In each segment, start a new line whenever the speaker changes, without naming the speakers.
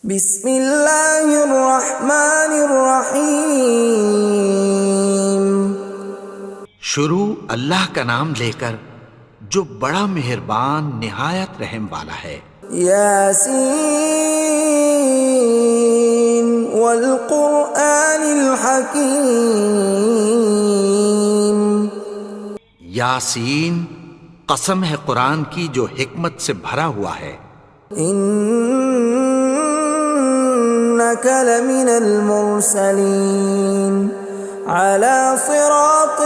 بسم اللہ الرحمن الرحیم۔
شروع اللہ کا نام لے کر جو بڑا مہربان نہایت رحم والا ہے۔
یاسین والقرآن الحکیم۔
یاسین، قسم ہے قرآن کی جو حکمت سے بھرا ہوا ہے۔
انک لمن المرسلین علی صراط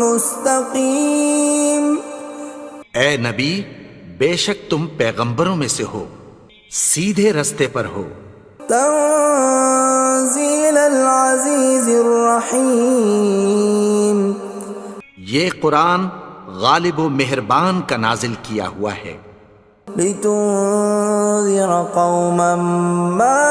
مستقیم۔
اے نبی، بے شک تم پیغمبروں میں سے ہو، سیدھے رستے پر ہو۔
تنزیل العزیز الرحیم۔
یہ قرآن غالب و مہربان کا نازل کیا ہوا ہے۔
لتنذر قوما ما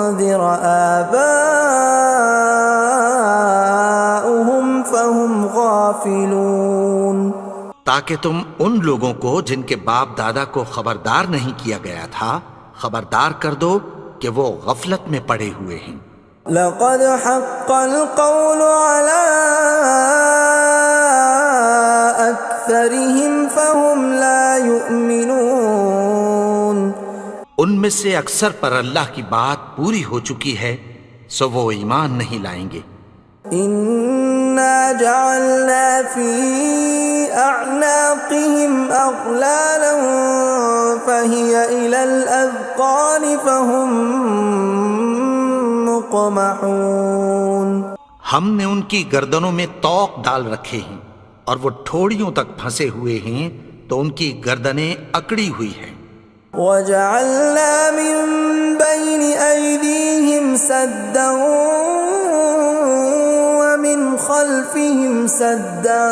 انذر آباؤهم فهم غافلون۔
تاکہ تم ان لوگوں کو جن کے باپ دادا کو خبردار نہیں کیا گیا تھا خبردار کر دو کہ وہ غفلت میں پڑے ہوئے ہیں۔
لقد حق القول على أكثرهم فهم لا يؤمنون۔
ان میں سے اکثر پر اللہ کی بات پوری ہو چکی ہے سو وہ ایمان نہیں لائیں گے۔
إنا جعلنا في أعناقهم أغلالا فهي إلى الأذقان فهم مقمحون۔
ہم نے ان کی گردنوں میں طوق ڈال رکھے ہیں اور وہ ٹھوڑیوں تک پھنسے ہوئے ہیں تو ان کی گردنیں اکڑی ہوئی ہیں۔
وَجَعَلْنَا مِن بَيْنِ أَيْدِيهِمْ سَدًّا وَمِنْ خَلْفِهِمْ سَدًّا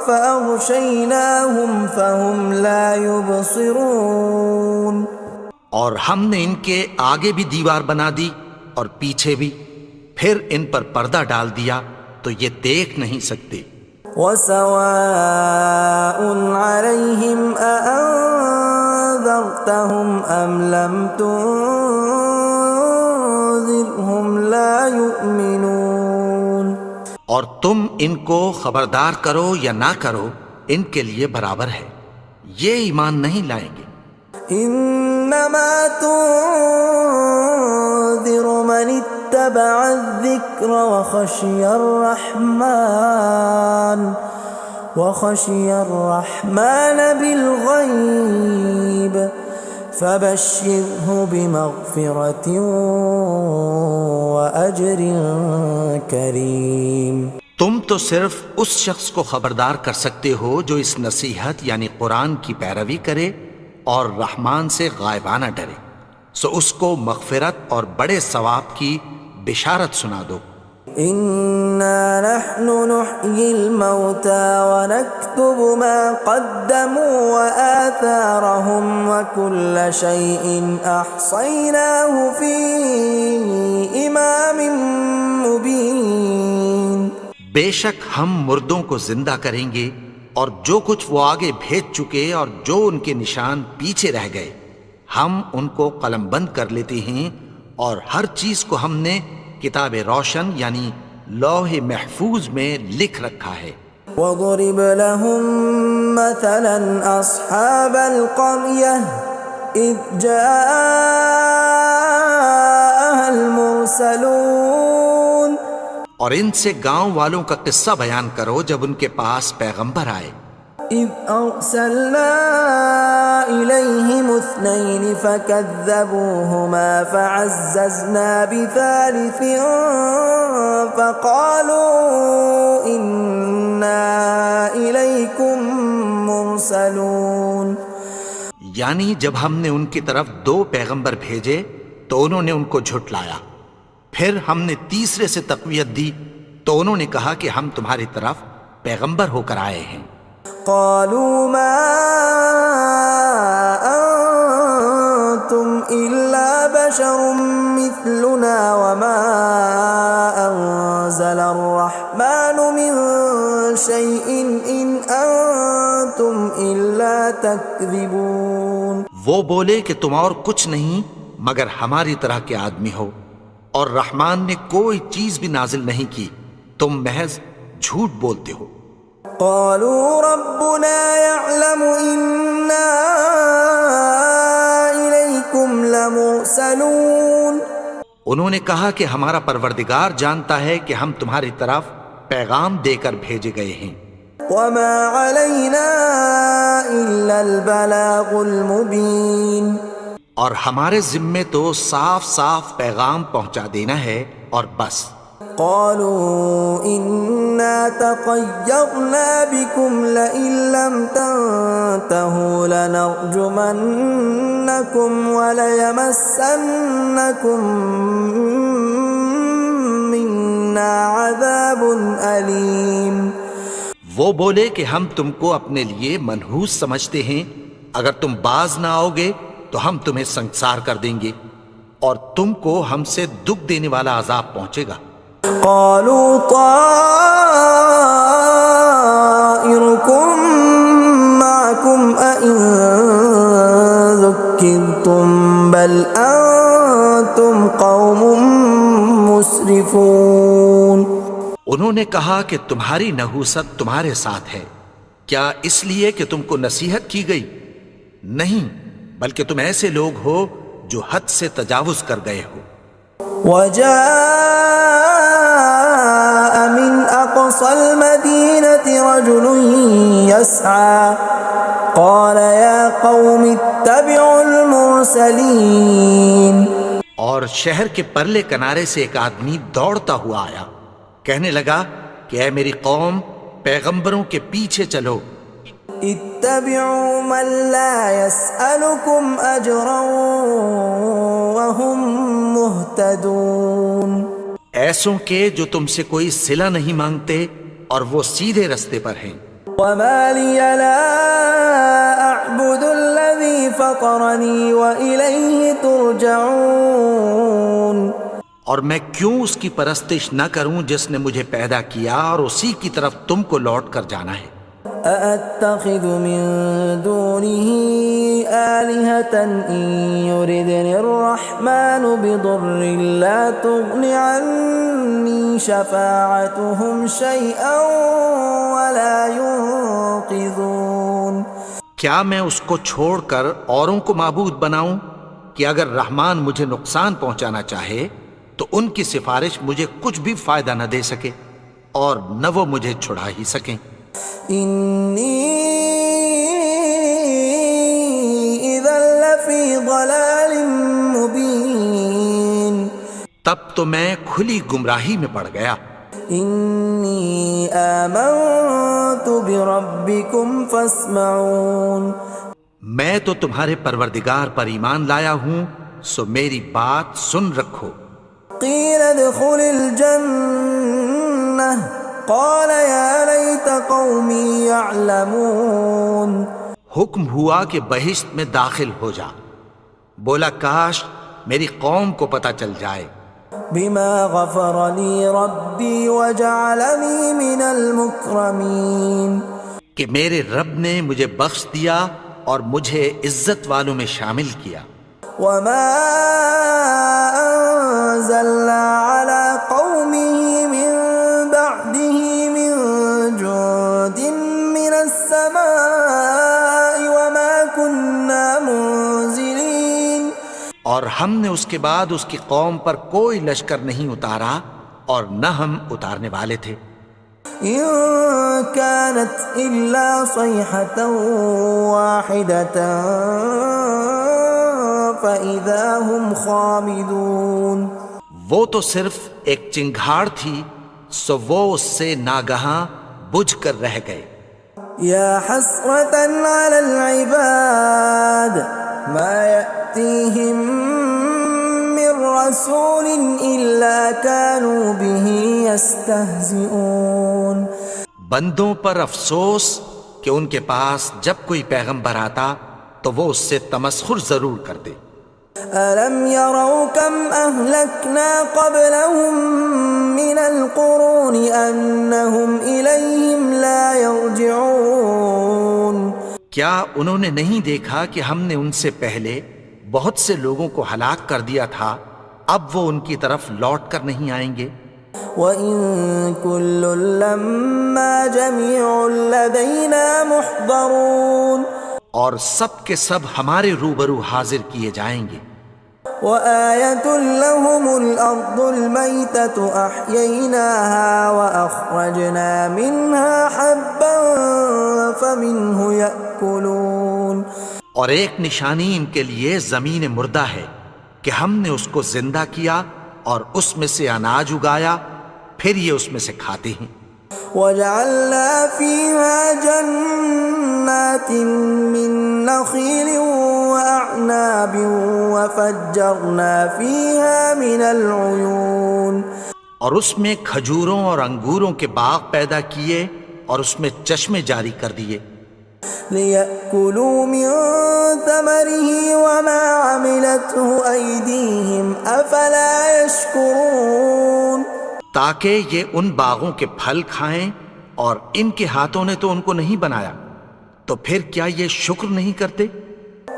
فَأَغْشَيْنَاهُمْ فَهُمْ لَا يُبْصِرُونَ۔
اور ہم نے ان کے آگے بھی دیوار بنا دی اور پیچھے بھی، پھر ان پر پردہ ڈال دیا تو یہ دیکھ نہیں سکتے۔
وَسَوَاءٌ عَلَيْهِمْ أَأَنذَرْتَهُمْ أَمْ لَمْ تُنذِرْهُمْ لَا يُؤْمِنُونَ۔
اور تم ان کو خبردار کرو یا نہ کرو ان کے لیے برابر ہے، یہ ایمان نہیں لائیں گے۔
انما تنذر من اتبع الذکر وخشی الرحمن بالغیب فبشرہ بمغفرۃ واجر کریم۔
تم تو صرف اس شخص کو خبردار کر سکتے ہو جو اس نصیحت یعنی قرآن کی پیروی کرے اور رحمان سے غائبانہ ڈرے، سو اس کو مغفرت اور بڑے ثواب کی بشارت سنا دو۔
اِنَّا نَحْنُ نُحْيِي الْمَوْتَى وَنَكْتُبُ مَا قَدَّمُوا وَآثَارَهُمْ وَكُلَّ شَيْءٍ أَحْصَيْنَاهُ فِي إِمَامٍ مُبِينٍ۔
بے شک ہم مردوں کو زندہ کریں گے اور جو کچھ وہ آگے بھیج چکے اور جو ان کے نشان پیچھے رہ گئے ہم ان کو قلم بند کر لیتے ہیں، اور ہر چیز کو ہم نے کتاب روشن یعنی لوح محفوظ میں لکھ رکھا ہے۔
وَضُرِبْ لَهُم مَّثَلًا أَصْحَابَ الْقَرْيَةِ إِذْ جَاءَهَا الْمُرْسَلُونَ۔
اور ان سے گاؤں والوں کا قصہ بیان کرو جب ان کے پاس پیغمبر آئے۔
إِذْ أَرْسَلْنَا إِلَيْهِمُ اثْنَيْنِ فَكَذَّبُوهُمَا فَعَزَّزْنَا بِثَالِثٍ فَقَالُوا إِنَّا إِلَيْكُمْ مُرْسَلُونَ۔
یعنی جب ہم نے ان کی طرف دو پیغمبر بھیجے تو انہوں نے ان کو جھٹلایا، پھر ہم نے تیسرے سے تقویت دی تو انہوں نے کہا کہ ہم تمہاری طرف پیغمبر ہو کر آئے ہیں۔
قالوا ما أنتم إلا بشر مثلنا وما أنزل الرحمن من شيء إن أنتم إلا تكذبون.
وہ بولے کہ تم اور کچھ نہیں مگر ہماری طرح کے آدمی ہو، اور رحمان نے کوئی چیز بھی نازل نہیں کی، تم محض جھوٹ بولتے ہو.
قالوا ربنا يعلم إنا إليكم لمرسلون.
انہوں نے کہا کہ ہمارا پروردگار جانتا ہے کہ ہم تمہاری طرف پیغام دے کر بھیجے گئے ہیں.
وما علينا إلا البلاغ المبين.
اور ہمارے ذمے تو صاف صاف پیغام پہنچا دینا ہے اور بس.
قالوا إنا تطيرنا بكم لئن لم تنتهوا لنرجمنكم وليمسنكم منا عذاب أليم.
وہ بولے کہ ہم تم کو اپنے لیے منحوس سمجھتے ہیں، اگر تم باز نہ آؤ گے تو ہم تمہیں سنسار کر دیں گے اور تم کو ہم سے دکھ دینے والا عذاب پہنچے گا.
قالوا طائركم معكم أئن ذكرتم بل أنتم قوم مسرفون.
انہوں نے کہا کہ تمہاری نحوست تمہارے ساتھ ہے، کیا اس لیے کہ تم کو نصیحت کی گئی؟ نہیں، بلکہ تم ایسے لوگ ہو جو حد سے تجاوز کر گئے ہو.
وجاء من أقصى المدينة رجل يسعى قال يا قوم اتبعوا المرسلين.
اور شہر کے پرلے کنارے سے ایک آدمی دوڑتا ہوا آیا، کہنے لگا کہ اے میری قوم، پیغمبروں کے پیچھے چلو.
اتبعوا من لا يسألكم أجرا وهم مهتدون.
ایسوں کے جو تم سے کوئی صلہ نہیں مانگتے اور وہ سیدھے رستے پر ہیں.
وما لي لا أعبد الذي فطرني وإليه ترجعون.
اور میں کیوں اس کی پرستش نہ کروں جس نے مجھے پیدا کیا اور اسی کی طرف تم کو لوٹ کر جانا ہے.
أأتخذ من دونه آلهة إن يردني الرحمن بضر لا تغن عني شفاعتهم شيئا ولا ينقذون.
کیا میں اس کو چھوڑ کر اوروں کو معبود بناؤں کہ اگر رحمان مجھے نقصان پہنچانا چاہے تو ان کی سفارش مجھے کچھ بھی فائدہ نہ دے سکے اور نہ وہ مجھے چھڑا ہی سکیں.
إني إذا لفي ضلال مبين.
تب تو میں کھلی گمراہی میں پڑ گیا.
إني آمنت بربكم فاسمعون.
میں تو تمہارے پروردگار پر ایمان لایا ہوں، سو میری بات سن رکھو.
قيل ادخل الجنة قال يا ليت قومي يعلمون.
حکم ہوا کہ بہشت میں داخل ہو جا. بولا کاش میری قوم کو پتہ چل جائے.
بما غفر لي ربي وجعلني من المكرمين.
کہ میرے رب نے مجھے بخش دیا اور مجھے عزت والوں میں شامل کیا.
وما أنزلنا على قومه من بعده من جند من السماء وما كنا منزلين.
اور ہم نے اس کے بعد اس کی قوم پر کوئی لشکر نہیں اتارا اور نہ ہم اتارنے والے تھے.
إن كانت إلا صيحة واحدة فإذا هم خامدون.
وہ تو صرف ایک چنگھاڑ تھی، سو وہ اس سے ناگہاں بجھ کر رہ گئے.
يا حسرة على العباد ما يأتيهم من رسول إلا كانوا به يستهزئون.
بندوں پر افسوس کہ ان کے پاس جب کوئی پیغمبر آتا تو وہ اس سے تمسخر ضرور کرتے.
ألم يروا كم أهلكنا قبلهم من القرون أنهم إليهم لا يرجعون
کیا انہوں نے نہیں دیکھا کہ ہم نے ان سے پہلے بہت سے لوگوں کو ہلاک کر دیا تھا، اب وہ ان کی طرف لوٹ کر نہیں آئیں گے؟
وَإِن كُلٌّ لَّمَّا جَمِيعٌ لَّدَيْنَا مُحْضَرُونَ
اور سب کے سب ہمارے روبرو حاضر کیے جائیں گے۔
وَآيَةٌ لَّهُمُ الْأَرْضُ الْمَيْتَةُ أَحْيَيْنَاهَا وَأَخْرَجْنَا مِنْهَا حَبًّا فَمِنْهُ يَأْكُلُونَ
اور ایک نشانی ان کے لیے زمین مردہ ہے کہ ہم نے اس کو زندہ کیا اور اس میں سے اناج اگایا، پھر یہ اس میں سے کھاتے ہیں۔
وَجَعَلْنَا فِيهَا جَنَّاتٍ مِّن نَّخِيلٍ وَأَعْنَابٍ وَفَجَّرْنَا فِيهَا مِنَ الْعُيُونِ
اور اس میں کھجوروں اور انگوروں کے باغ پیدا کیے اور اس میں چشمے جاری کر دیے،
لِيَأْكُلُوا مِن ثَمَرِهِ وَمَا عَمِلَتْهُ أَيْدِيهِمْ أَفَلَا يَشْكُرُونَ
تاکہ یہ ان باغوں کے پھل کھائیں، اور ان کے ہاتھوں نے تو ان کو نہیں بنایا، تو پھر کیا یہ شکر نہیں کرتے؟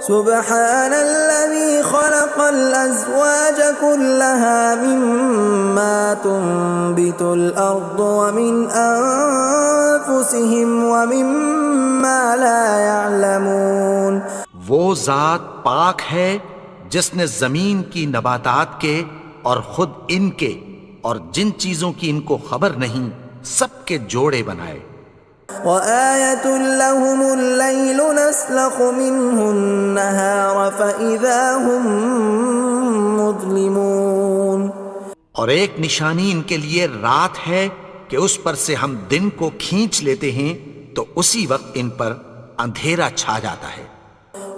سبحان الذي خلق الأزواج كلها مما تنبت الأرض ومن أنفسهم ومما لا يعلمون
وہ ذات پاک ہے جس نے زمین کی نباتات کے اور خود ان کے اور جن چیزوں کی ان کو خبر نہیں سب کے جوڑے بنائے۔
وَآيَةٌ لَّهُمُ اللَّيْلُ نَسْلَخُ مِنْهُ النَّهَارَ فَإِذَا هُم مُظْلِمُونَ
اور ایک نشانی ان کے لیے رات ہے کہ اس پر سے ہم دن کو کھینچ لیتے ہیں تو اسی وقت ان پر اندھیرا چھا جاتا ہے۔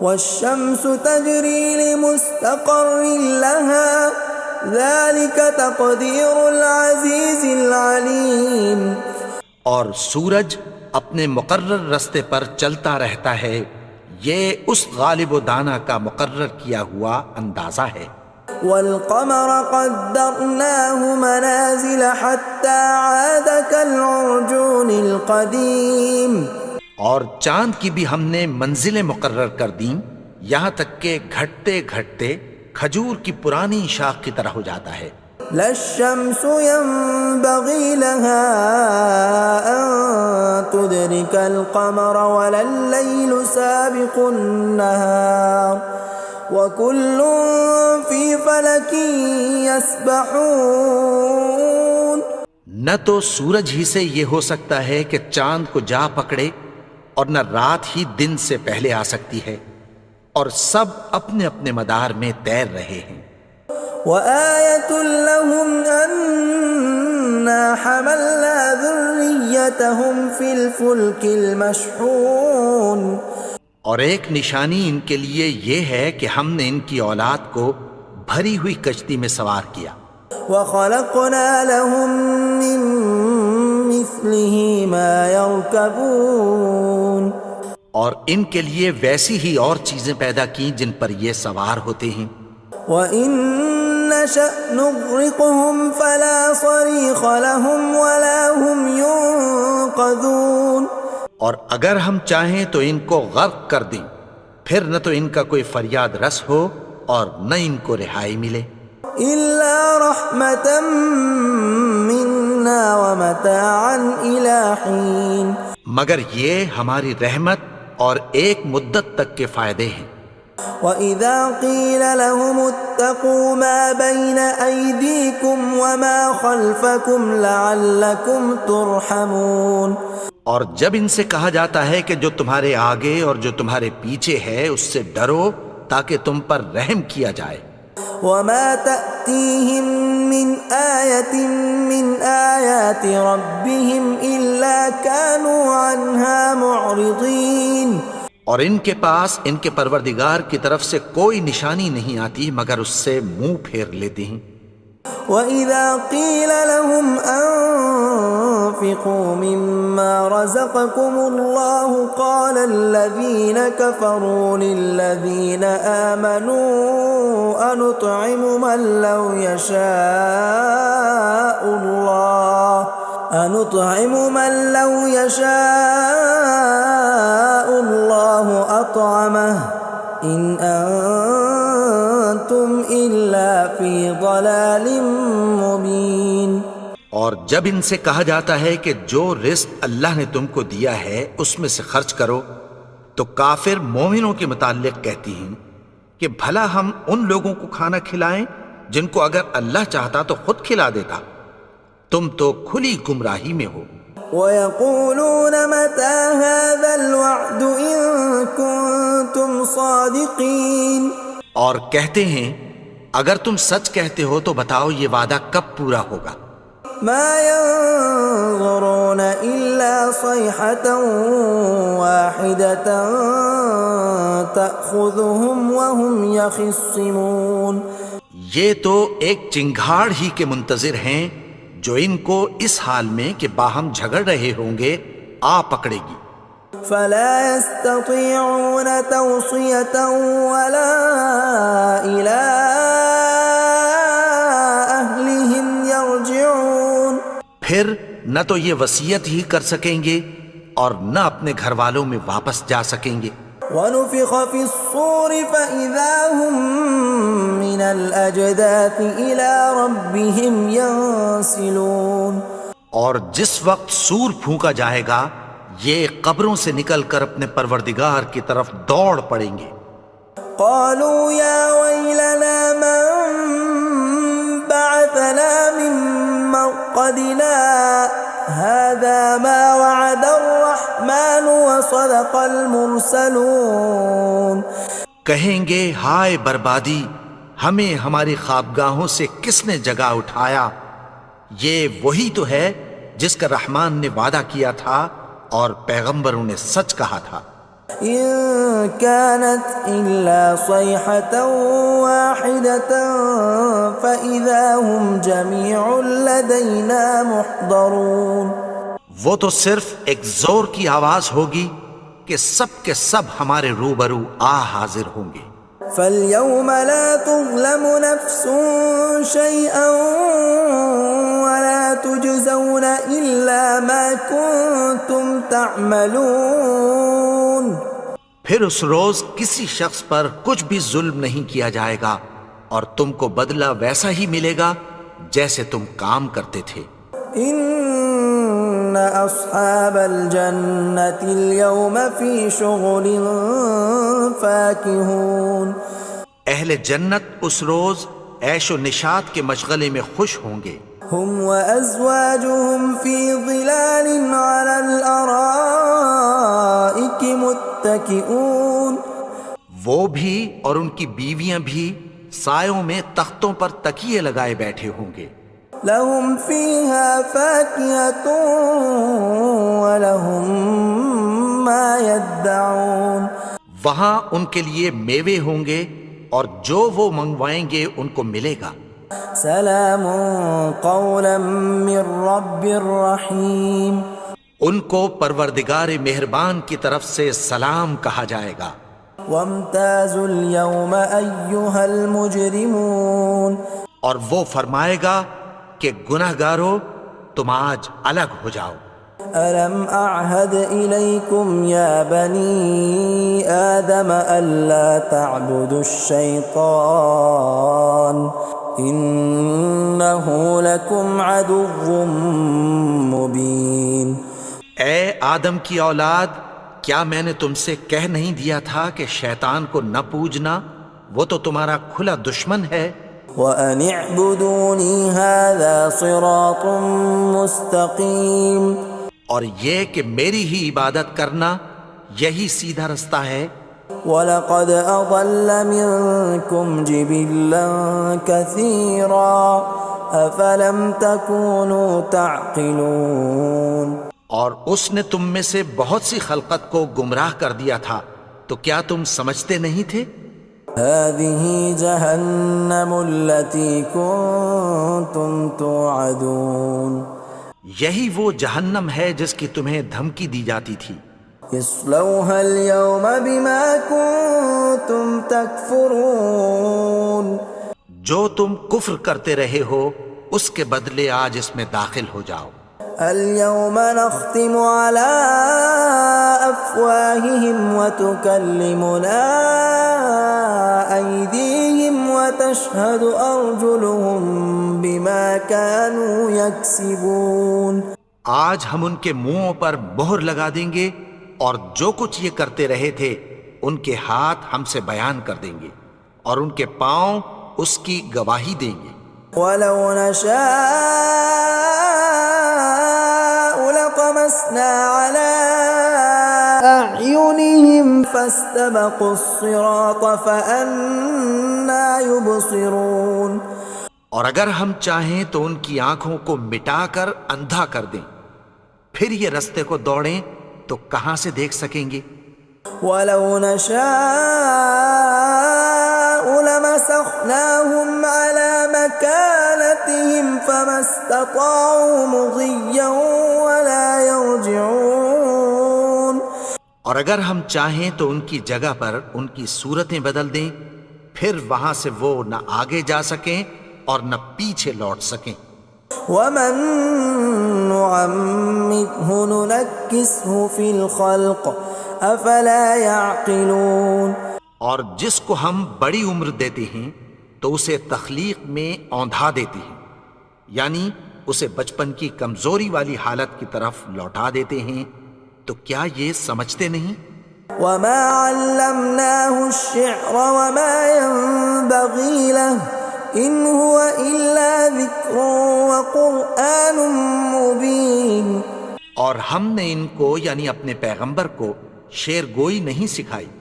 وَالشَّمْسُ تَجْرِي لِمُسْتَقَرٍّ لَّهَا ذَلِكَ تَقْدِيرُ الْعَزِيزِ الْعَلِيمِ
اور سورج اپنے مقرر رستے پر چلتا رہتا ہے، یہ اس غالب و دانا کا مقرر کیا ہوا اندازہ ہے۔
وَالْقَمَرَ قَدَّرْنَاهُ مَنَازِلَ حَتَّى عَادَ كَالْعُرْجُونِ الْقَدِيمِ
اور چاند کی بھی ہم نے منزلیں مقرر کر دیں، یہاں تک کہ گھٹتے گھٹتے کھجور کی پرانی شاخ کی طرح ہو جاتا ہے۔
لا الشمس ينبغي لها أن تدرك القمر ولا الليل سابق النهار وكل في فلك يسبحون
نہ تو سورج ہی سے یہ ہو سکتا ہے کہ چاند کو جا پکڑے، اور نہ رات ہی دن سے پہلے آ سکتی ہے، اور سب اپنے اپنے مدار میں تیر رہے ہیں۔
وَآيَةٌ لَّهُمْ أَنَّا حَمَلْنَا ذُرِّيَّتَهُمْ فِي الْفُلْكِ الْمَشْحُونِ
اور ایک نشانی ان کے لیے یہ ہے کہ ہم نے ان کی اولاد کو بھری ہوئی کشتی میں سوار کیا۔
وَخَلَقْنَا لَهُم مِّن مِّثْلِهِ مَا يَرْكَبُونَ
اور ان کے لیے ویسی ہی اور چیزیں پیدا کی جن پر یہ سوار ہوتے ہیں۔
وَإِن نَّشَأْ نُغْرِقْهُمْ فَلَا صَرِيخَ لَهُمْ وَلَا هُمْ يُنقَذُونَ
اور اگر ہم چاہیں تو ان کو غرق کر دیں، پھر نہ تو ان کا کوئی فریاد رس ہو اور نہ ان کو رہائی ملے۔
إِلَّا رَحْمَةً مِّنَّا وَمَتَاعًا إِلَىٰ حِينٍ
مگر یہ ہماری رحمت اور ایک مدت تک کے فائدے ہیں۔
وَإِذَا قِيلَ لَهُمُ اتَّقُوا مَا بَيْنَ أَيْدِيكُمْ وَمَا خَلْفَكُمْ لَعَلَّكُمْ تُرْحَمُونَ
اور جب ان سے کہا جاتا ہے کہ جو تمہارے آگے اور جو تمہارے پیچھے ہے اس سے ڈرو تاکہ تم پر رحم کیا جائے۔
وَمَا تَأْتِيهِم مِّنْ آيَةٍ مِّنْ آيَاتِ رَبِّهِمْ إِلَّا كَانُوا عَنْهَا مُعْرِضِينَ
اور ان کے پاس ان کے پروردگار کی طرف سے کوئی نشانی نہیں آتی مگر اس سے منہ پھیر لیتے ہیں۔
وَإِذَا قِيلَ لَهُمْ وأنفقوا مما رزقكم الله قال الذين كفروا للذين آمنوا أنطعم من لو يشاء الله أطعمه إن أنتم إلا في ضلال مبين۔
اور جب ان سے کہا جاتا ہے کہ جو رزق اللہ نے تم کو دیا ہے اس میں سے خرچ کرو، تو کافر مومنوں کے متعلق کہتی ہیں کہ بھلا ہم ان لوگوں کو کھانا کھلائیں جن کو اگر اللہ چاہتا تو خود کھلا دیتا، تم تو کھلی گمراہی میں ہو۔
وَيَقُولُونَ مَتَى هَذَا الْوَعْدُ إِن كُنتُمْ صَادِقِينَ،
اور کہتے ہیں اگر تم سچ کہتے ہو تو بتاؤ یہ وعدہ کب پورا ہوگا۔
مَا يَنظُرُونَ إِلَّا صَيْحَةً وَاحِدَةً تَأْخُذُهُمْ وَهُمْ يَخِصِّمُونَ،
یہ تو ایک چنگھاڑ ہی کے منتظر ہیں جو ان کو اس حال میں کہ باہم جھگڑ رہے ہوں گے آ پکڑے گی۔
فَلَا يَسْتَطِيعُونَ تَوْصِيَةً وَلَا إِلَىٰ أَهْلِهِمْ يَرْجِعُونَ،
پھر نہ تو یہ وصیت ہی کر سکیں گے اور نہ اپنے گھر والوں میں واپس جا سکیں گے۔
وَنُفِخَ فِي الصُّورِ فَإِذَا هُم مِّنَ الْأَجْدَاثِ إِلَىٰ رَبِّهِمْ يَنسِلُونَ،
اور جس وقت سور پھونکا جائے گا یہ قبروں سے نکل کر اپنے پروردگار کی طرف دوڑ پڑیں گے۔
قالوا يا ويلنا من بعثنا من مرقدنا هذا ما وعد الرحمن وصدق المرسلون،
کہیں گے ہائے بربادی، ہمیں ہماری خوابگاہوں سے کس نے جگا اٹھایا، یہ وہی تو ہے جس کا رحمان نے وعدہ کیا تھا اور پیغمبروں نے سچ کہا تھا۔
إن كانت إلا صيحة واحدة فإذا هم جميع لدينا محضرون،
وہ تو صرف ایک زور کی آواز ہوگی کہ سب کے سب ہمارے روبرو آ حاضر ہوں گے۔
فاليوم لا تظلم نفس شيئا ولا تجزون إلا ما كنتم تعملون،
پھر اس روز کسی شخص پر کچھ بھی ظلم نہیں کیا جائے گا اور تم کو بدلہ ویسا ہی ملے گا جیسے تم کام کرتے تھے۔
ان اصحاب الجنة اليوم في شغل فاكهون، اہل
جنت اس روز عیش و نشاط کے مشغلے میں خوش ہوں گے۔
هم وازواجهم في ظلال على الارائك متكئون،
وہ بھی اور ان کی بیویاں بھی سایوں میں تختوں پر تکیے لگائے بیٹھے ہوں گے۔
لهم فيها فاكهة ولهم ما يدعون،
وہاں ان کے لیے میوے ہوں گے اور جو وہ منگوائیں گے ان کو ملے گا۔
سلام قولا من رب رحیم،
ان کو پروردگار مہربان کی طرف سے سلام کہا جائے گا۔
وامتازوا اليوم ایھا المجرمون،
اور وہ فرمائے گا کہ گنہگارو تم آج الگ ہو جاؤ۔
ألم أعهد إليكم يا بني آدم ألا تعبدوا الشيطان إنه لكم عدو مبين۔
اے آدم کی اولاد، کیا میں نے تم سے کہہ نہیں دیا تھا کہ شیطان کو نہ پوجنا، وہ تو تمہارا کھلا دشمن ہے۔
وَأَنِ اعْبُدُونِي هَذَا صِرَاطٌ مُسْتَقِيمٌ،
اور یہ کہ میری ہی عبادت کرنا یہی سیدھا رستہ ہے۔
وَلَقَدْ أَضَلَّ مِنْكُمْ جِبِلًّا كَثِيرًا أَفَلَمْ تَكُونُوا تَعْقِلُونَ،
اور اس نے تم میں سے بہت سی خلقت کو گمراہ کر دیا تھا، تو کیا تم سمجھتے نہیں تھے؟
هَذِهِ جَهَنَّمُ الَّتِي كُنْتُمْ تُوعَدُونَ،
یہی وہ جہنم ہے جس کی تمہیں دھمکی دی جاتی تھی.
اصلوها اليوم بما كنتم تكفرون.
جو تم کفر کرتے رہے ہو اس کے بدلے آج اس میں داخل ہو جاؤ.
اليوم نختم على أفواههم وتكلمنا أيديهم وتشهد أرجلهم بما كانوا يكسبون.
آج ہم ان کے منہوں پر مہر لگا دیں گے اور جو کچھ یہ کرتے رہے تھے ان کے ہاتھ ہم سے بیان کر دیں گے اور ان کے پاؤں اس کی گواہی دیں گے.
ولو نشاء لطمسنا على أعينهم فاستبقوا الصراط فأنى يبصرون.
اور اگر ہم چاہیں تو ان کی آنکھوں کو مٹا کر اندھا کر دیں، پھر یہ رستے کو دوڑیں تو کہاں سے دیکھ سکیں گے.
ولو نشاء لمسخناهم على مكانتهم فما استطاعوا مضيا ولا يرجعون.
اور اگر ہم چاہیں تو ان کی جگہ پر ان کی صورتیں بدل دیں، پھر وہاں سے وہ نہ آگے جا سکیں اور نہ پیچھے لوٹ سکیں.
ومن نعمره ننكسه في الخلق افلا يعقلون.
اور جس کو ہم بڑی عمر دیتے ہیں تو اسے تخلیق میں اوندھا دیتے ہیں، یعنی اسے بچپن کی کمزوری والی حالت کی طرف لوٹا دیتے ہیں. تو کیا یہ سمجھتے نہیں؟
وما علمناه الشعر وما ينبغي له ان هو الا ذکر وقرآن مبین.
اور ہم نے ان کو یعنی اپنے پیغمبر کو شعر گوئی نہیں سکھائی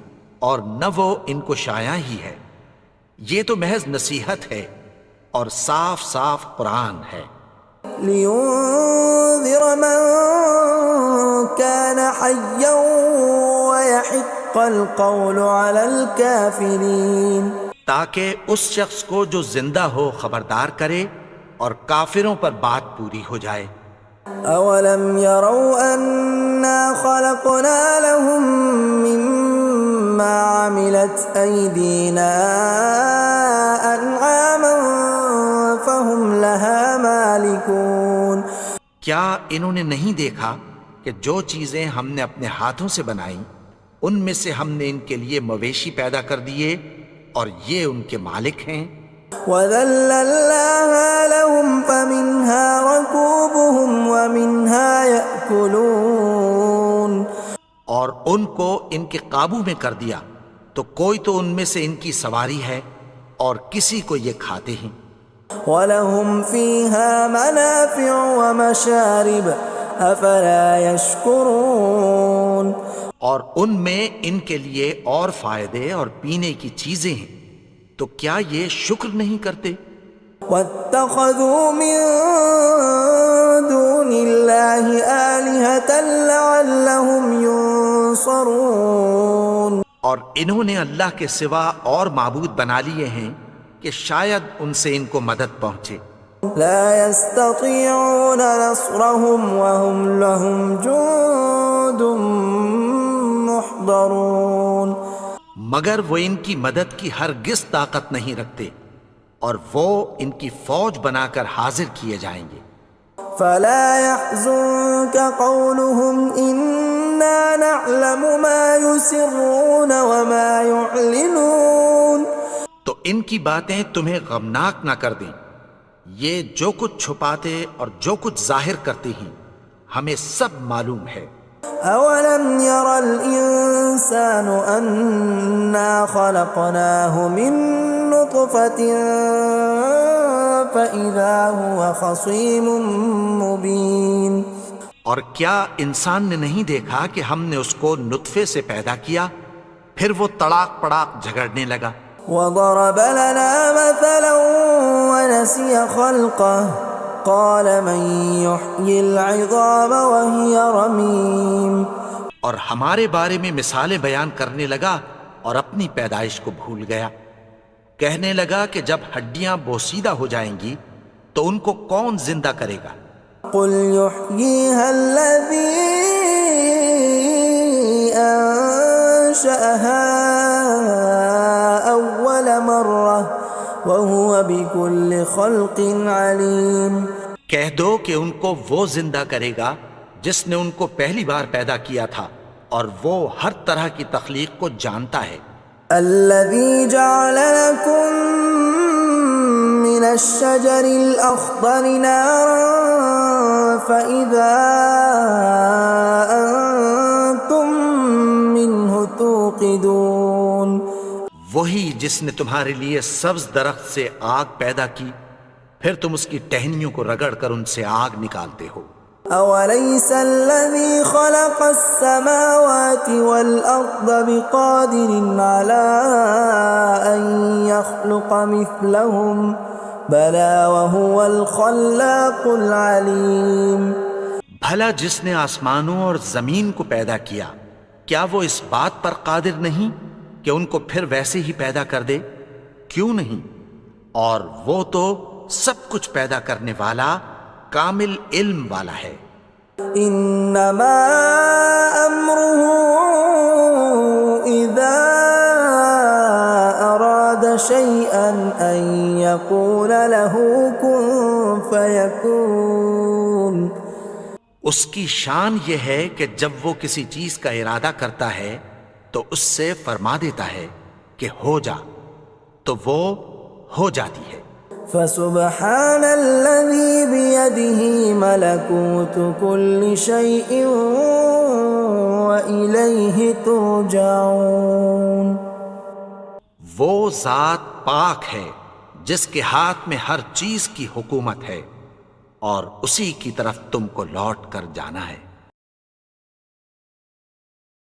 اور نہ وہ ان کو شایع ہی ہے، یہ تو محض نصیحت ہے اور صاف صاف قرآن ہے.
لینذر من كان حیا ويحق القول على الكافرین.
تاکہ اس شخص کو جو زندہ ہو خبردار کرے اور کافروں پر بات پوری ہو جائے.
اولم يروا انا خلقنا لهم مما عملت ايدينا انعاما فهم لها مالكون.
کیا انہوں نے نہیں دیکھا کہ جو چیزیں ہم نے اپنے ہاتھوں سے بنائیں ان میں سے ہم نے ان کے لیے مویشی پیدا کر دیے اور یہ ان کے مالک ہیں.
وَذَلَّلْنَاهَا لَهُمْ فَمِنْهَا رَكُوبُهُمْ وَمِنْهَا يَأْكُلُونَ.
اور ان کو ان کے قابو میں کر دیا تو کوئی تو ان میں سے ان کی سواری ہے اور کسی کو یہ کھاتے ہیں.
وَلَهُمْ فِيهَا مَنَافِعُ وَمَشَارِبُ أَفَلَا يَشْكُرُونَ.
اور ان میں ان کے لیے اور فائدے اور پینے کی چیزیں ہیں، تو کیا یہ شکر نہیں کرتے؟
وَاتَّخَذُوا مِن دُونِ اللَّهِ آلِهَةً لَعَلَّهُمْ يُنصَرُونَ.
اور انہوں نے اللہ کے سوا اور معبود بنا لیے ہیں کہ شاید ان سے ان کو مدد پہنچے.
لا يستطيعون نصرهم وهم لهم جند محضرون.
مگر وہ ان کی مدد کی ہرگز طاقت نہیں رکھتے اور وہ ان کی فوج بنا کر حاضر کیے جائیں گے.
فلا يحزنك قولهم إنا نعلم ما يسرون وما يعلنون.
تو ان کی باتیں تمہیں غمناک نہ کر دیں، یہ جو کچھ چھپاتے اور جو کچھ ظاہر کرتے ہیں ہمیں سب معلوم ہے.
اولم ير الانسان انا خلقناه من نطفة فاذا هو خصيم مبين.
اور کیا انسان نے نہیں دیکھا کہ ہم نے اس کو نطفے سے پیدا کیا پھر وہ تڑاک پڑاک جھگڑنے لگا.
وضرب لنا مثلا ونسي خلقه قال من يحيي العظام وهي رميم.
اور ہمارے بارے میں مثالیں بیان کرنے لگا اور اپنی پیدائش کو بھول گیا. کہنے لگا کہ جب ہڈیاں بوسیدہ ہو جائیں گی تو ان کو کون زندہ کرے گا
قل يحييها الذي أنشأها أول مرة وهو بكل خلق عليم۔
کہہ دو کہ ان کو وہ زندہ کرے گا جس نے ان کو پہلی بار پیدا کیا تھا، اور وہ ہر طرح کی تخلیق کو جانتا ہے۔
الذي جعل لكم من الشجر الأخضر نارا فإذا أنتم منه توقدون،
وہی جس نے تمہارے لیے سبز درخت سے آگ پیدا کی، پھر تم اس کی ٹہنیوں کو رگڑ کر ان سے آگ نکالتے ہو۔
أوليس الذي خلق السماوات والأرض بقادر على أن يخلق مثلهم بلى وهو الخلاق العليم۔
بھلا جس نے آسمانوں اور زمین کو پیدا کیا، کیا وہ اس بات پر قادر نہیں کہ ان کو پھر ویسے ہی پیدا کر دے؟ کیوں نہیں؟ اور وہ تو سب کچھ پیدا کرنے والا، کامل علم والا ہے۔
انما امره اذا اراد شيئا ان يقول له كن فيكون۔
اس کی شان یہ ہے کہ جب وہ کسی چیز کا ارادہ کرتا ہے تو اس سے فرما دیتا ہے کہ ہو جا، تو وہ ہو جاتی ہے۔
فسبحان الذي بيده ملكوت كل شيء وإليه ترجعون۔
وہ ذات پاک ہے جس کے ہاتھ میں ہر چیز کی حکومت ہے، اور اسی کی طرف تم کو لوٹ کر جانا ہے۔